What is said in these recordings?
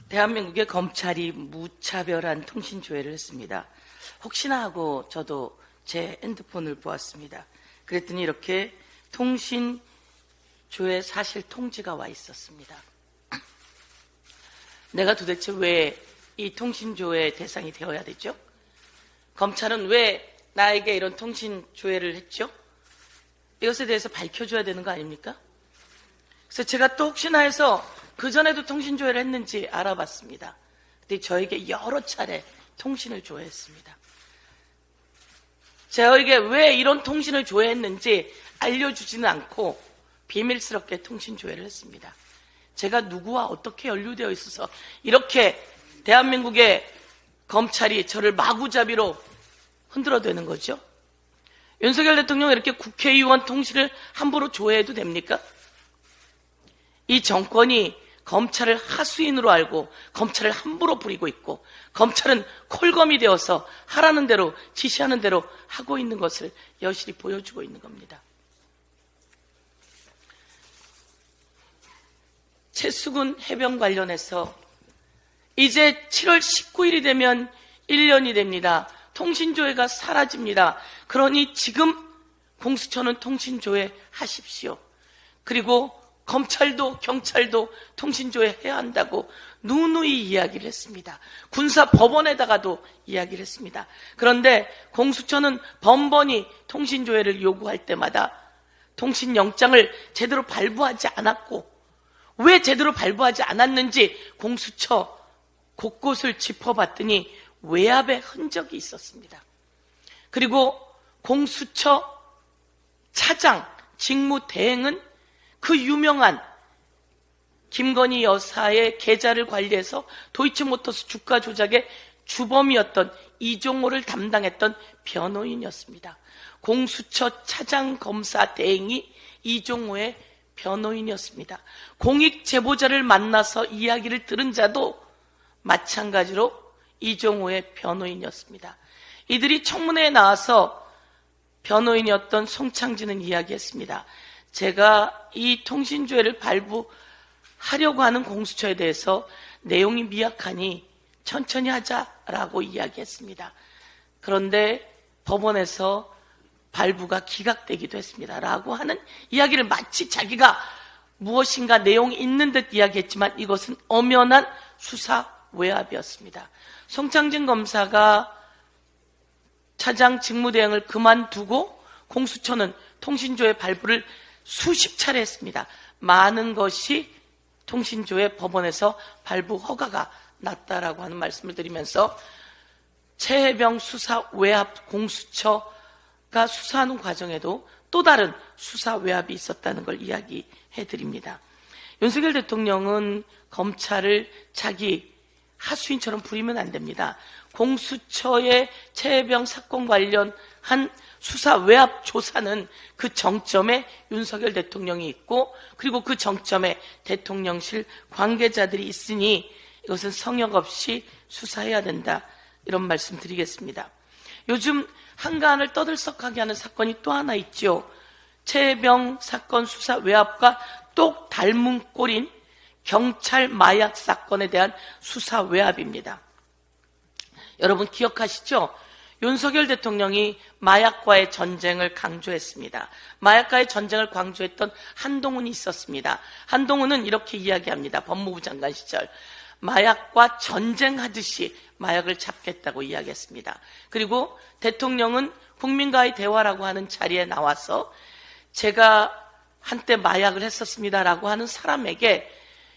대한민국의 검찰이 무차별한 통신조회를 했습니다. 혹시나 하고 저도 제 핸드폰을 보았습니다. 그랬더니 이렇게 통신조회 사실 통지가 와 있었습니다. 내가 도대체 왜 이 통신조회 대상이 되어야 되죠? 검찰은 왜 나에게 이런 통신조회를 했죠? 이것에 대해서 밝혀줘야 되는 거 아닙니까? 그래서 제가 또 혹시나 해서 그전에도 통신조회를 했는지 알아봤습니다. 근데 저에게 여러 차례 통신을 조회했습니다. 저에게 왜 이런 통신을 조회했는지 알려주지는 않고 비밀스럽게 통신조회를 했습니다. 제가 누구와 어떻게 연루되어 있어서 이렇게 대한민국의 검찰이 저를 마구잡이로 흔들어대는 거죠? 윤석열 대통령 이렇게 국회의원 통신을 함부로 조회해도 됩니까? 이 정권이 검찰을 하수인으로 알고 검찰을 함부로 부리고 있고 검찰은 콜검이 되어서 하라는 대로 지시하는 대로 하고 있는 것을 여실히 보여주고 있는 겁니다. 최수근 해병 관련해서 이제 7월 19일이 되면 1년이 됩니다. 통신조회가 사라집니다. 그러니 지금 공수처는 통신조회 하십시오. 그리고 검찰도 경찰도 통신조회 해야 한다고 누누이 이야기를 했습니다. 군사법원에다가도 이야기를 했습니다. 그런데 공수처는 번번이 통신조회를 요구할 때마다 통신영장을 제대로 발부하지 않았고 왜 제대로 발부하지 않았는지 공수처 곳곳을 짚어봤더니 외압의 흔적이 있었습니다. 그리고 공수처 차장 직무대행은 그 유명한 김건희 여사의 계좌를 관리해서 도이치모터스 주가 조작의 주범이었던 이종호를 담당했던 변호인이었습니다. 공수처 차장 검사 대행이 이종호의 변호인이었습니다. 공익 제보자를 만나서 이야기를 들은 자도 마찬가지로 이종호의 변호인이었습니다. 이들이 청문회에 나와서 변호인이었던 송창진은 이야기했습니다. 제가 이 통신조회를 발부하려고 하는 공수처에 대해서 내용이 미약하니 천천히 하자라고 이야기했습니다. 그런데 법원에서 발부가 기각되기도 했습니다. 라고 하는 이야기를 마치 자기가 무엇인가 내용이 있는 듯 이야기했지만 이것은 엄연한 수사 외압이었습니다. 송창진 검사가 차장 직무대행을 그만두고 공수처는 통신조회 발부를 수십 차례 했습니다. 많은 것이 통신조회 법원에서 발부 허가가 났다라고 하는 말씀을 드리면서 최혜병 수사 외압 공수처가 수사하는 과정에도 또 다른 수사 외압이 있었다는 걸 이야기해 드립니다. 윤석열 대통령은 검찰을 자기 하수인처럼 부리면 안 됩니다. 공수처의 최혜병 사건 관련한 수사 외압 조사는 그 정점에 윤석열 대통령이 있고 그리고 그 정점에 대통령실 관계자들이 있으니 이것은 성역 없이 수사해야 된다. 이런 말씀 드리겠습니다. 요즘 한간을 떠들썩하게 하는 사건이 또 하나 있죠. 최혜병 사건 수사 외압과 똑 닮은 꼴인 경찰 마약 사건에 대한 수사 외압입니다. 여러분 기억하시죠? 윤석열 대통령이 마약과의 전쟁을 강조했습니다. 마약과의 전쟁을 강조했던 한동훈이 있었습니다. 한동훈은 이렇게 이야기합니다. 법무부 장관 시절 마약과 전쟁하듯이 마약을 잡겠다고 이야기했습니다. 그리고 대통령은 국민과의 대화라고 하는 자리에 나와서 제가 한때 마약을 했었습니다라고 하는 사람에게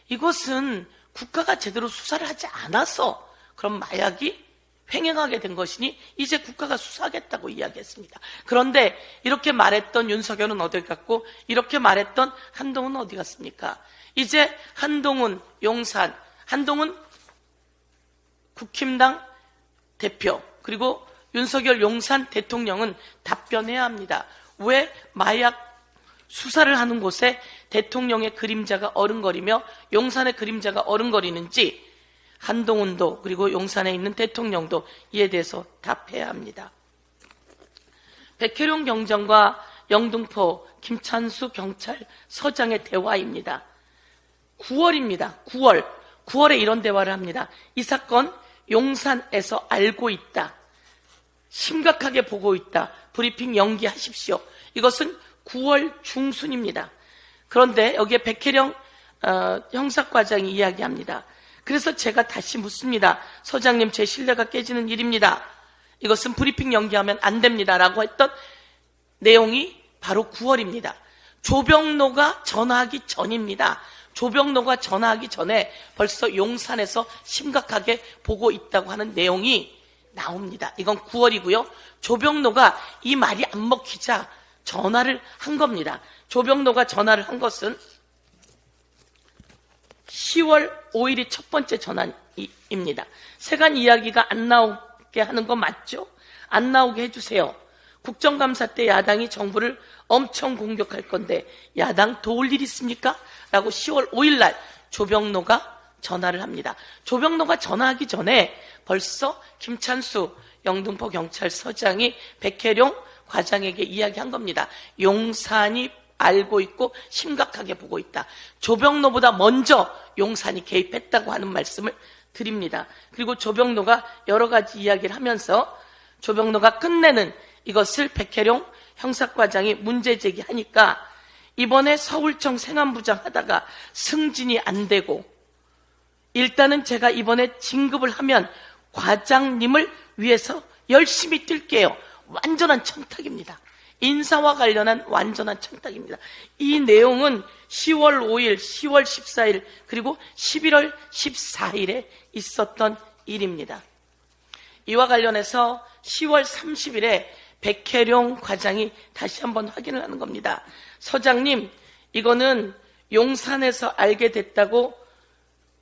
이것은 국가가 제대로 수사를 하지 않아서 그런 마약이 횡행하게 된 것이니 이제 국가가 수사하겠다고 이야기했습니다. 그런데 이렇게 말했던 윤석열은 어디 갔고 이렇게 말했던 한동훈은 어디 갔습니까? 이제 한동훈 용산, 한동훈 국힘당 대표 그리고 윤석열 용산 대통령은 답변해야 합니다. 왜 마약 수사를 하는 곳에 대통령의 그림자가 어른거리며 용산의 그림자가 어른거리는지 한동훈도 그리고 용산에 있는 대통령도 이에 대해서 답해야 합니다. 백혜룡 경정과 영등포 김찬수 경찰서장의 대화입니다. 9월입니다. 9월 9월에 이런 대화를 합니다. 이 사건 용산에서 알고 있다. 심각하게 보고 있다. 브리핑 연기하십시오. 이것은 9월 중순입니다. 그런데 여기에 백혜령 형사과장이 이야기합니다. 그래서 제가 다시 묻습니다. 서장님, 제 신뢰가 깨지는 일입니다. 이것은 브리핑 연기하면 안 됩니다. 라고 했던 내용이 바로 9월입니다. 조병로가 전화하기 전입니다. 조병로가 전화하기 전에 벌써 용산에서 심각하게 보고 있다고 하는 내용이 나옵니다. 이건 9월이고요. 조병로가 이 말이 안 먹히자 전화를 한 겁니다. 조병로가 전화를 한 것은 10월 5일이 첫 번째 전화입니다. 세간 이야기가 안 나오게 하는 거 맞죠? 안 나오게 해주세요. 국정감사 때 야당이 정부를 엄청 공격할 건데 야당 도울 일 있습니까? 라고 10월 5일 날 조병로가 전화를 합니다. 조병로가 전화하기 전에 벌써 김찬수 영등포 경찰서장이 백혜룡 과장에게 이야기한 겁니다. 용산이 알고 있고 심각하게 보고 있다. 조병로보다 먼저 용산이 개입했다고 하는 말씀을 드립니다. 그리고 조병로가 여러 가지 이야기를 하면서 조병로가 끝내는 이것을 백혜룡 형사과장이 문제 제기하니까 이번에 서울청 생안부장 하다가 승진이 안 되고 일단은 제가 이번에 진급을 하면 과장님을 위해서 열심히 뛸게요. 완전한 청탁입니다. 인사와 관련한 완전한 청탁입니다. 이 내용은 10월 5일, 10월 14일 그리고 11월 14일에 있었던 일입니다. 이와 관련해서 10월 30일에 백혜룡 과장이 다시 한번 확인을 하는 겁니다. 서장님, 이거는 용산에서 알게 됐다고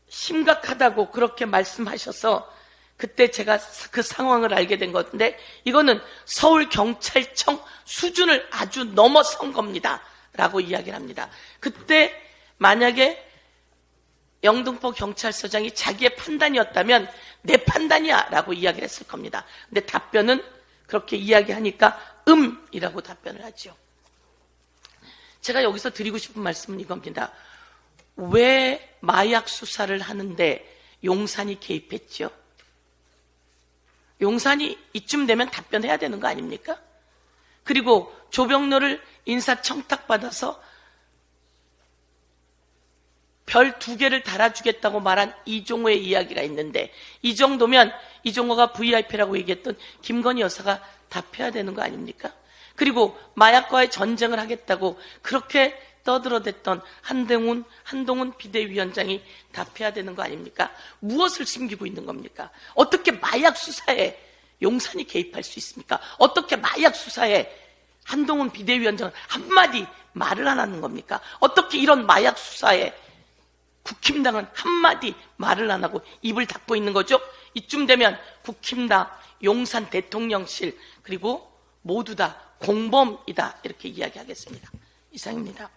심각하다고 그렇게 말씀하셔서 그때 제가 그 상황을 알게 된 건데 이거는 서울경찰청 수준을 아주 넘어선 겁니다. 라고 이야기를 합니다. 그때 만약에 영등포 경찰서장이 자기의 판단이었다면 내 판단이야 라고 이야기를 했을 겁니다. 근데 답변은 그렇게 이야기하니까 이라고 답변을 하죠. 제가 여기서 드리고 싶은 말씀은 이겁니다. 왜 마약 수사를 하는데 용산이 개입했죠? 용산이 이쯤 되면 답변해야 되는 거 아닙니까? 그리고 조병로를 인사청탁받아서 별 2개를 달아주겠다고 말한 이종호의 이야기가 있는데 이 정도면 이종호가 VIP라고 얘기했던 김건희 여사가 답해야 되는 거 아닙니까? 그리고 마약과의 전쟁을 하겠다고 그렇게 떠들어댔던 한동훈 비대위원장이 답해야 되는 거 아닙니까? 무엇을 숨기고 있는 겁니까? 어떻게 마약 수사에 용산이 개입할 수 있습니까? 어떻게 마약 수사에 한동훈 비대위원장은 한마디 말을 안 하는 겁니까? 어떻게 이런 마약 수사에 국힘당은 한마디 말을 안 하고 입을 닫고 있는 거죠? 이쯤 되면 국힘당, 용산 대통령실 그리고 모두 다 공범이다 이렇게 이야기하겠습니다. 이상입니다.